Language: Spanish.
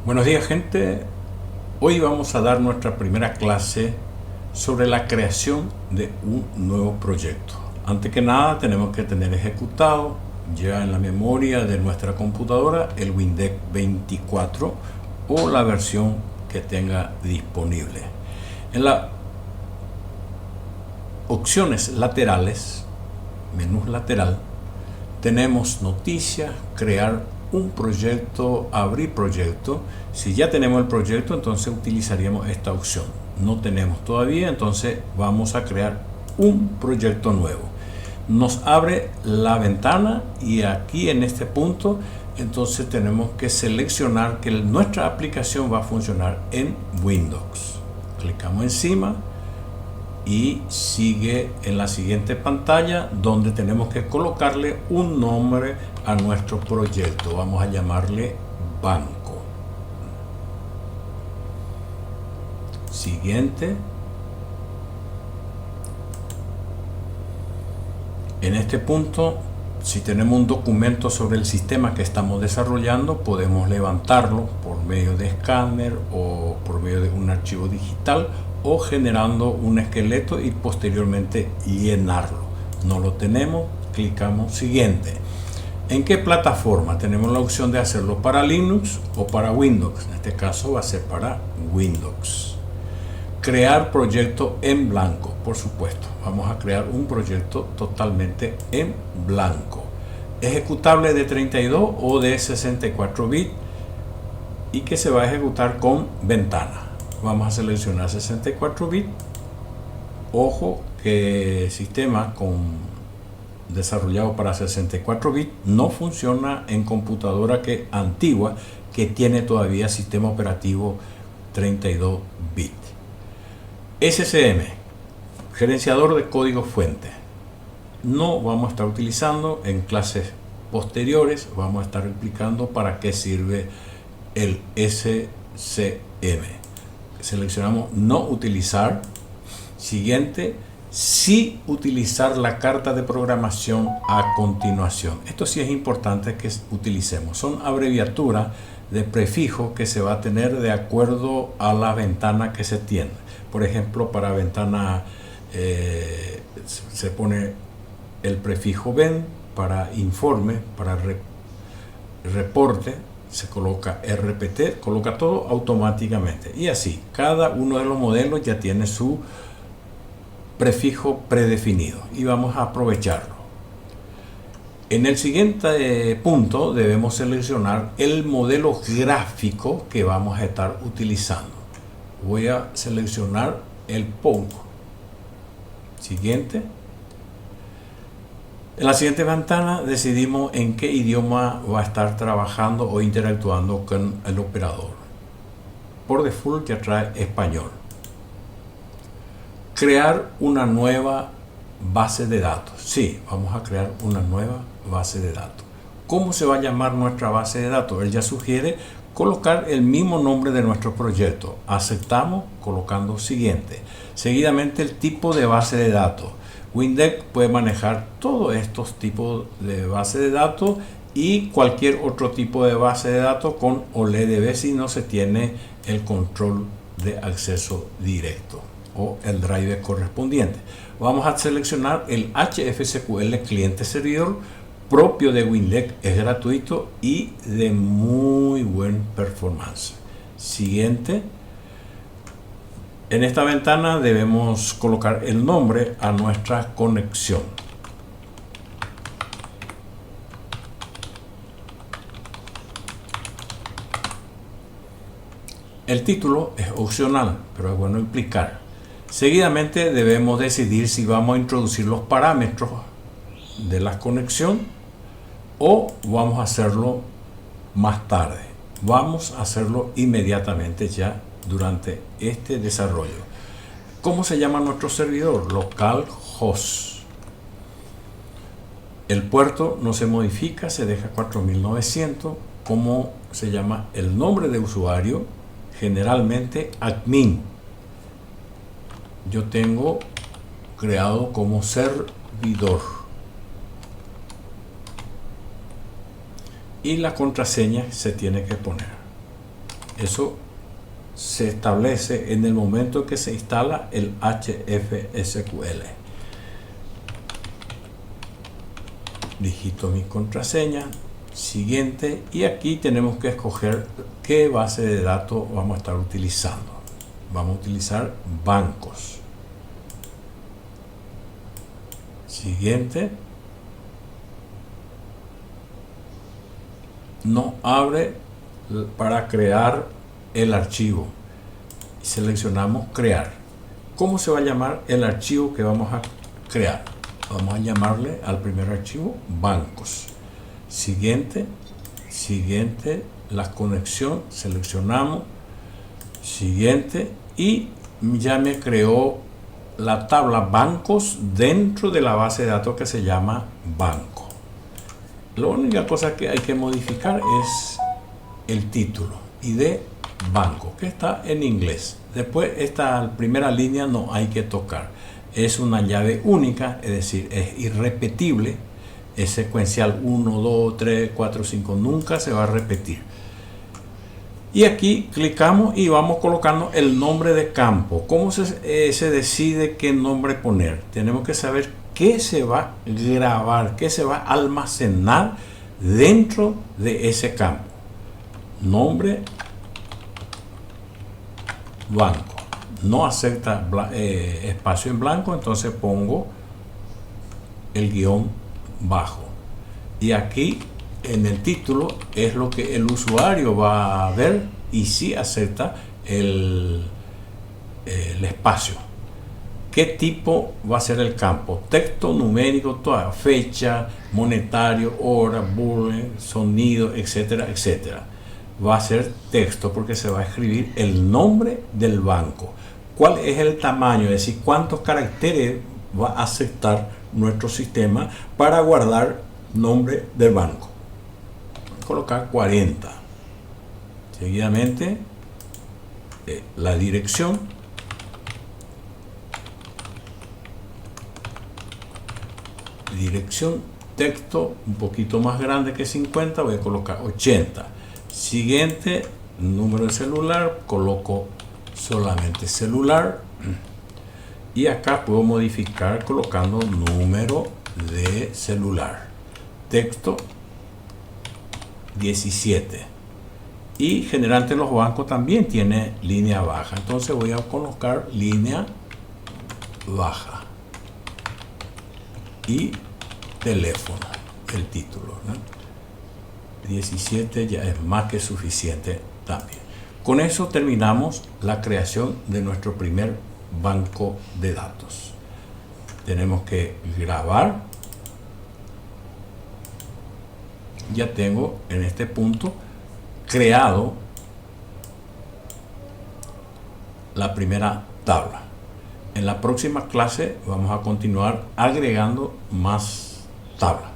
Buenos días, gente. Hoy vamos a dar nuestra primera clase sobre la creación de un nuevo proyecto. Antes que nada tenemos que tener ejecutado ya en la memoria de nuestra computadora el Windex 24 o la versión que tenga disponible. En las opciones laterales, menú lateral, tenemos noticias, crear un proyecto, abrir proyecto. Si ya tenemos el proyecto, entonces utilizaríamos esta opción. No tenemos todavía, entonces vamos a crear un proyecto nuevo. Nos abre la ventana y aquí en este punto entonces tenemos que seleccionar que nuestra aplicación va a funcionar en Windows. Clicamos encima y sigue en la siguiente pantalla donde tenemos que colocarle un nombre a nuestro proyecto. Vamos a llamarle banco. Siguiente. En este punto, si tenemos un documento sobre el sistema que estamos desarrollando, podemos levantarlo por medio de escáner o por medio de un archivo digital o generando un esqueleto y posteriormente llenarlo. No lo tenemos, clicamos siguiente. ¿En qué plataforma? Tenemos la opción de hacerlo para Linux o para Windows. En este caso va a ser para Windows. Crear proyecto en blanco, por supuesto. Vamos a crear un proyecto totalmente en blanco. Ejecutable de 32 o de 64 bits y que se va a ejecutar con ventana. Vamos a seleccionar 64 bits. Ojo que el sistema desarrollado para 64 bits no funciona en computadora antigua que tiene todavía sistema operativo 32 bits. SCM, gerenciador de código fuente. No vamos a estar utilizando en clases posteriores. Vamos a estar explicando para qué sirve el SCM. Seleccionamos no utilizar. Siguiente, sí utilizar la carta de programación a continuación. Esto sí es importante que utilicemos. Son abreviaturas de prefijo que se va a tener de acuerdo a la ventana que se tiene. Por ejemplo, para ventana se pone el prefijo ven, para informe, para reporte se coloca RPT, coloca todo automáticamente. Y así, cada uno de los modelos ya tiene su prefijo predefinido y vamos a aprovecharlo. En el siguiente punto debemos seleccionar el modelo gráfico que vamos a estar utilizando. Voy a seleccionar el POG. Siguiente. En la siguiente ventana decidimos en qué idioma va a estar trabajando o interactuando con el operador. Por default ya trae español. Crear una nueva base de datos. Sí, vamos a crear una nueva base de datos. ¿Cómo se va a llamar nuestra base de datos? Él ya sugiere colocar el mismo nombre de nuestro proyecto. Aceptamos colocando siguiente. Seguidamente el tipo de base de datos. Windex puede manejar todos estos tipos de base de datos y cualquier otro tipo de base de datos con OLEDB si no se tiene el control de acceso directo o el driver correspondiente. Vamos a seleccionar el HFSQL cliente servidor propio de Windex, es gratuito y de muy buen performance. Siguiente. En esta ventana debemos colocar el nombre a nuestra conexión. El título es opcional, pero es bueno explicar. Seguidamente debemos decidir si vamos a introducir los parámetros de la conexión o vamos a hacerlo más tarde. Vamos a hacerlo inmediatamente ya durante este desarrollo. ¿Cómo se llama nuestro servidor? Localhost. El puerto no se modifica, se deja 4900. ¿Cómo se llama el nombre de usuario? Generalmente admin. Yo tengo creado como servidor. Y la contraseña se tiene que poner. Eso se establece en el momento que se instala el HFSQL. Digito mi contraseña, siguiente, y aquí tenemos que escoger qué base de datos vamos a estar utilizando. Vamos a utilizar bancos. Siguiente. Nos abre para crear el archivo. Seleccionamos crear. ¿Cómo se va a llamar el archivo que vamos a crear? Vamos a llamarle al primer archivo bancos. Siguiente, siguiente, la conexión, seleccionamos, siguiente, y ya me creó la tabla bancos dentro de la base de datos que se llama banco. La única cosa que hay que modificar es el título y de banco, que está en inglés. Después esta primera línea no hay que tocar. Es una llave única, es decir, es irrepetible. Es secuencial 1, 2, 3, 4, 5. Nunca se va a repetir. Y aquí clicamos y vamos colocando el nombre de campo. ¿Cómo se decide qué nombre poner? Tenemos que saber qué se va a grabar, qué se va a almacenar dentro de ese campo. Nombre, banco. No acepta espacio en blanco, entonces pongo el guión bajo. Y aquí en el título es lo que el usuario va a ver y si acepta el espacio. ¿Qué tipo va a ser el campo? Texto, numérico, toda fecha, monetario, hora, boolean, sonido, etcétera, etcétera. Va a ser texto porque se va a escribir el nombre del banco. ¿Cuál es el tamaño? Es decir, cuántos caracteres va a aceptar nuestro sistema para guardar nombre del banco. Colocar 40. Seguidamente la dirección, texto un poquito más grande que 50, voy a colocar 80. Siguiente, número de celular, coloco solamente celular, y acá puedo modificar colocando número de celular. Texto 17, y generalmente los bancos también tiene línea baja, entonces voy a colocar línea baja y teléfono, el título, ¿no? 17 ya es más que suficiente también. Con eso terminamos la creación de nuestro primer banco de datos. Tenemos que grabar. Ya tengo en este punto creado la primera tabla. En la próxima clase vamos a continuar agregando más tablas.